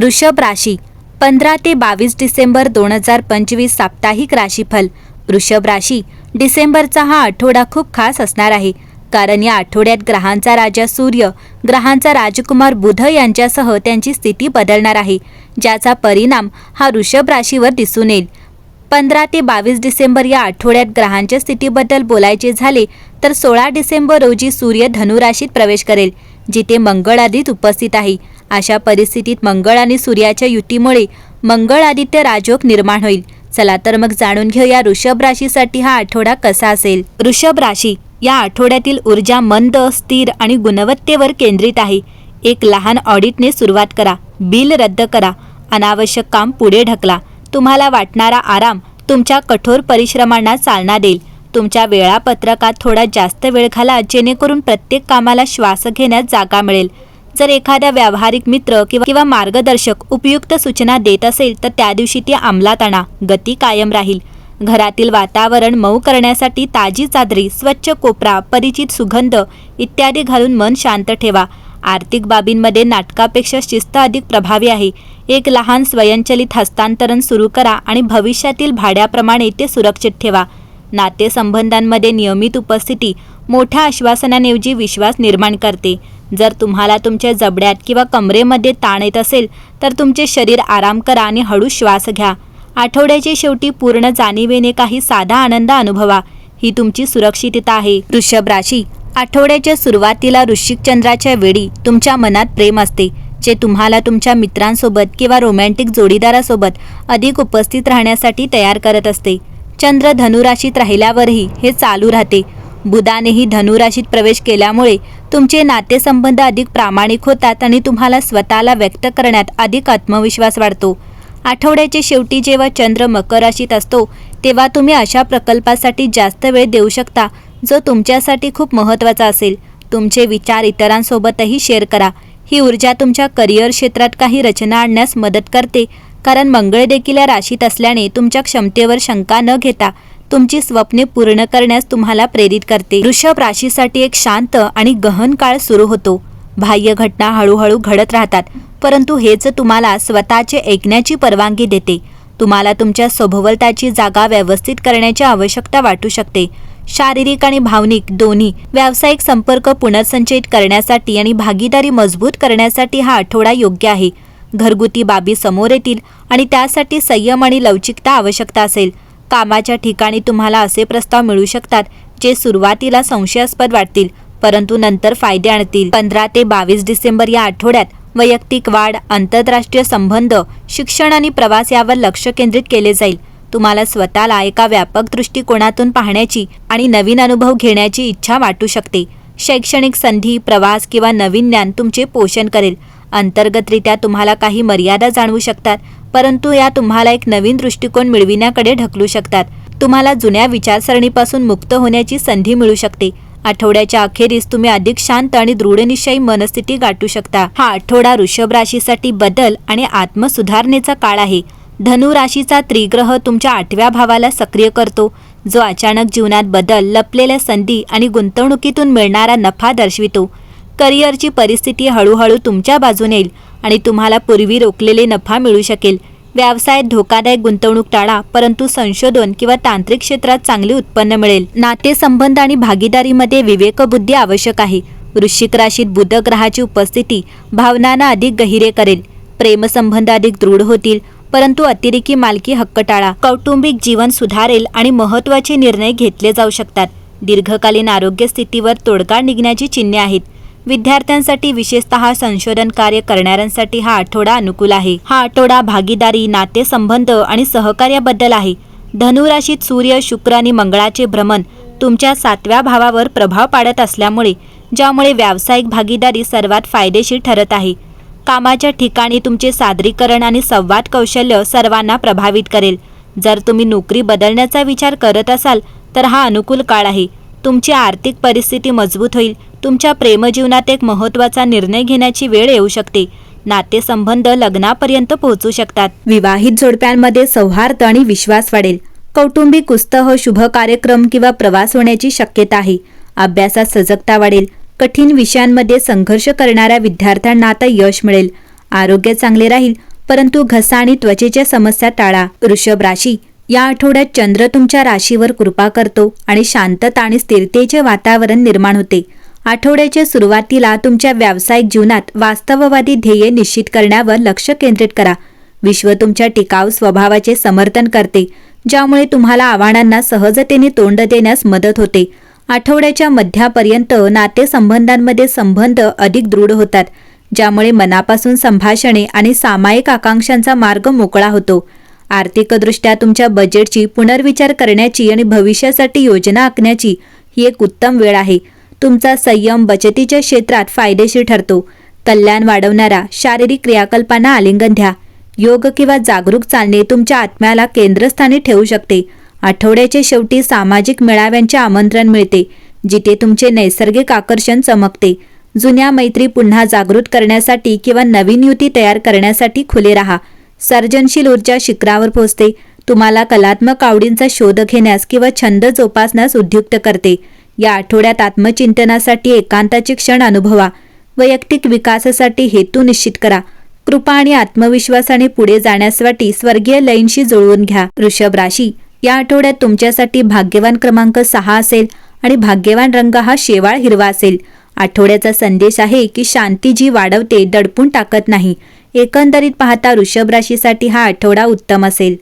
वृषभ राशी 15 ते 22 डिसेंबर 2025 साप्ताहिक राशीफल। वृषभ राशी, डिसेंबरचा हा आठवडा खूप खास असणार आहे, कारण या आठवड्यात ग्रहांचा राजा सूर्य, ग्रहांचा राजकुमार बुध यांच्यासह त्यांची स्थिती बदलणार आहे, ज्याचा परिणाम हा वृषभ राशीवर दिसून येईल। 15 ते 22 डिसेंबर या आठवड्यात ग्रहांच्या स्थितीबद्दल बोलायचे झाले तर 16 डिसेंबर रोजी सूर्य धनु राशीत प्रवेश करेल, जिथे मंगळ आदित्य उपस्थित आहे। अशा परिस्थितीत मंगळ आणि सूर्याच्या युतीमुळे मंगळ आदित्य राजयोग निर्माण होईल। चला तर मग जाणून घेऊया वृषभ राशीसाठी हा आठवडा कसा असेल। वृषभ राशी, या आठवड्यातील ऊर्जा मंद, स्थिर आणि गुणवत्तेवर केंद्रित आहे। एक लहान ऑडिटने सुरुवात करा, बिल रद्द करा, अनावश्यक काम पुढे ढकला। तुम्हाला वाटणारा आराम तुमच्या कठोर परिश्रमांना चालना देईल। तुमच्या वेळापत्रकात थोडा जास्त वेळ घाला, जेणेकरून प्रत्येक कामाला श्वास घेण्यास जागा मिळेल। जर एखाद्या व्यावहारिक मित्र किंवा मार्गदर्शक उपयुक्त सूचना देत असेल तर त्या दिवशी ती अंमलात आणा, गती कायम राहील। घरातील वातावरण मऊ करण्यासाठी ताजी चादरी, स्वच्छ कोपरा, परिचित सुगंध इत्यादी घालून मन शांत ठेवा। आर्थिक बाबींमध्ये नाटकापेक्षा शिस्त अधिक प्रभावी आहे। एक लहान स्वयंचलित हस्तांतरण सुरू करा आणि भविष्यातील भाड्याप्रमाणे ते सुरक्षित ठेवा। नातेसंबंधांमध्ये नियमित उपस्थिती मोठ्या आश्वासनांऐवजी विश्वास निर्माण करते। जर तुम्हाला तुमच्या जबड्यात किंवा कमरेमध्ये ताण येत असेल तर तुमचे शरीर आराम करा आणि हळू श्वास घ्या। आठवड्याच्या शेवटी पूर्ण जाणीवेने काही साधा आनंद अनुभवा, ही तुमची सुरक्षितता आहे। वृषभ राशी, आठवड्याच्या सुरुवातीला वृश्चिक चंद्राच्या वेळी तुमच्या मनात प्रेम असते, जे तुम्हाला तुमच्या मित्रांसोबत किंवा रोमॅन्टिक जोडीदारासोबत अधिक उपस्थित राहण्यासाठी तयार करत असते। चंद्र धनुराशीत राहिल्यावरही हे चालू राहते। बुधानेही धनुराशीत प्रवेश केल्यामुळे तुमचे नातेसंबंध अधिक प्रामाणिक होतात आणि तुम्हाला स्वतःला व्यक्त करण्यात अधिक आत्मविश्वास वाढतो। आठवड्याच्या शेवटी जेव्हा चंद्र मकर राशीत असतो तेव्हा तुम्ही अशा प्रकल्पासाठी जास्त वेळ देऊ शकता जो तुमच्यासाठी खूप महत्त्वाचा असेल। तुमचे विचार इतरांसोबतही शेअर करा। ही ऊर्जा तुमच्या करिअर क्षेत्रात काही रचना आणण्यास मदत करते, कारण मंगळ देखील या राशीत असल्याने तुमच्या क्षमतेवर शंका न घेता तुमची स्वप्ने पूर्ण करण्यास तुम्हाला प्रेरित करते। वृषभ राशीसाठी एक शांत आणि गहन काळ सुरू होतो। बाह्य घटना हळूहळू घडत राहतात, परंतु हेच तुम्हाला स्वतःचे ऐकण्याची परवानगी देते। तुम्हाला तुमच्या सभोवताची जागा व्यवस्थित करण्याची आवश्यकता वाटू शकते। शारीरिक आणि भावनिक दोन्ही व्यावसायिक संपर्क पुनर्संचयित करण्यासाठी आणि भागीदारी मजबूत करण्यासाठी हा आठवडा योग्य आहे। घरगुती बाबी समोर येतील आणि त्यासाठी संयम आणि लवचिकता आवश्यकता असेल। कामाच्या ठिकाणी तुम्हाला असे प्रस्ताव मिळू शकतात जे सुरुवातीला संशयास्पद वाटतील, परंतु नंतर फायदे आणतील। 15 ते 22 डिसेंबर या आठवड्यात वैयक्तिक वाढ, आंतरराष्ट्रीय संबंध, शिक्षण आणि प्रवास यावर लक्ष केंद्रित केले जाईल। तुम्हाला स्वतःला एका व्यापक दृष्टिकोनातून पाहण्याची आणि नवीन अनुभव घेण्याची इच्छा वाटू शकते। शैक्षणिक संधी, प्रवास किंवा नवीन ज्ञान तुमचे पोषण करेल। अंतर्गतरित्या तुम्हाला काही मर्यादा जाणवू शकतात, परंतु या तुम्हाला एक नवीन दृष्टिकोन मिळविण्याकडे ढकलू शकतात। तुम्हाला जुन्या विचारसरणीपासून मुक्त होण्याची संधी मिळू शकते। आठवड्याच्या अखेरीस तुम्ही अधिक शांत आणि दृढनिश्चयी मनस्थिती गाठू शकता। हा आठवडा वृषभ राशीसाठी बदल आणि आत्मसुधारणेचा काळ आहे। धनु राशीचा त्रिग्रह तुमच्या 8व्या भावाला सक्रिय करतो, जो अचानक जीवनात बदल, लपलेल्या संधी आणि गुंतवणुकीतून मिळणारा नफा दर्शवितो। करिअरची परिस्थिती हळूहळू तुमच्या बाजूने येईल आणि तुम्हाला पूर्वी रोखलेले नफा मिळू शकेल। व्यवसायात धोकादायक गुंतवणूक टाळा, परंतु संशोधन किंवा तांत्रिक क्षेत्रात चांगले उत्पन्न मिळेल। नातेसंबंध आणि भागीदारीमध्ये विवेकबुद्धी आवश्यक आहे। वृश्चिक राशीत बुध ग्रहाची उपस्थिती भावनांना अधिक गहिरे करेल। प्रेमसंबंध अधिक दृढ होतील, परंतु अतिरेकी मालकी हक्क टाळा। कौटुंबिक जीवन सुधारेल आणि महत्त्वाचे निर्णय घेतले जाऊ शकतात। दीर्घकालीन आरोग्य स्थितीवर तोडगा निघण्याची चिन्हे आहेत। विद्यार्थ्यांसाठी, विशेषतः संशोधन कार्य करणाऱ्यांसाठी हा आठवडा अनुकूल आहे। हा आठवडा भागीदारी, नातेसंबंध आणि सहकार्याबद्दल आहे। धनु राशीत सूर्य, शुक्र आणि मंगळाचे भ्रमण तुमच्या 7व्या भावावर प्रभाव पाडत असल्यामुळे ज्यामुळे व्यावसायिक भागीदारी सर्वात फायदेशीर ठरत आहे। कामाच्या ठिकाणी तुमचे सादरीकरण आणि संवाद कौशल्य सर्वांना प्रभावित करेल। जर तुम्ही नोकरी बदलण्याचा विचार करत असाल तर हा अनुकूल काळ आहे। तुमची आर्थिक परिस्थिती मजबूत होईल। तुमच्या प्रेमजीवनात एक महत्त्वाचा निर्णय घेण्याची वेळ येऊ शकते। नातेसंबंध लग्नापर्यंत पोहोचू शकतात। विवाहित जोडप्यांमध्ये सौहार्द आणि विश्वास वाढेल। कौटुंबिक उत्सव, शुभ कार्यक्रम किंवा प्रवास होण्याची शक्यता आहे। अभ्यासात सजगता वाढेल। कठीण विषयांमध्ये संघर्ष करणाऱ्या विद्यार्थ्यांना आता यश मिळेल। आरोग्य चांगले राहील, परंतु घसा आणि त्वचेच्या समस्या टाळा. वृषभ राशी, या आठवड्यात चंद्र तुमच्या राशीवर कृपा करतो आणि शांतता आणि स्थिरतेचे वातावरण निर्माण होते. आठवड्याच्या सुरुवातीला तुमच्या व्यावसायिक जीवनात वास्तववादी ध्येय निश्चित करण्यावर लक्ष केंद्रित करा. विश्व तुमच्या टिकाऊ स्वभावाचे समर्थन करते, ज्यामुळे तुम्हाला आव्हानांना सहजतेने तोंड देण्यास मदत होते. आठवड्याच्या मध्यापर्यंत नातेसंबंधांमध्ये संबंध अधिक दृढ होतात, ज्यामुळे मनापासून संभाषणे आणि सामायिक आकांक्षांचा मार्ग मोकळा होतो. आर्थिकदृष्ट्या तुमच्या बजेटची पुनर्विचार करण्याची आणि भविष्यासाठी योजना आखण्याची ही एक उत्तम वेळ आहे. तुमचा संयम बचतीच्या क्षेत्रात फायदेशीर ठरतो. कल्याण वाढवणारा शारीरिक क्रियाकल्पांना आलिंगन द्या. योग किंवा जागरूक चालणे तुमच्या आत्म्याला केंद्रस्थानी ठेवू शकते. आठवड्याच्या शेवटी सामाजिक मेळाव्यांचे आमंत्रण मिळते, जिथे तुमचे नैसर्गिक आकर्षण चमकते. जुन्या मैत्री पुन्हा जागृत करण्यासाठी किंवा नवीन युती तयार करण्यासाठी खुले राहा. सर्जनशील ऊर्जा शिखरावर पोहोचते. तुम्हाला कलात्मक आवडींचा शोध घेण्यास किंवा छंद जोपासण्यास उद्युक्त करते. या आठवड्यात आत्मचिंतनासाठी एकांताचे क्षण अनुभवा. वैयक्तिक विकासासाठी हेतू निश्चित करा. कृपा आणि आत्मविश्वासाने पुढे जाण्यासाठी स्वर्गीय लयींशी जुळवून घ्या. वृषभ राशी, या आठवड्यात तुमच्यासाठी भाग्यवान क्रमांक 6 असेल आणि भाग्यवान रंग हा शेवाळ हिरवा असेल. आठवड्याचा संदेश आहे की शांती जी वाढवते, दडपून टाकत नाही. एकंदरीत पाहता वृषभ राशीसाठी हा आठवडा उत्तम असेल.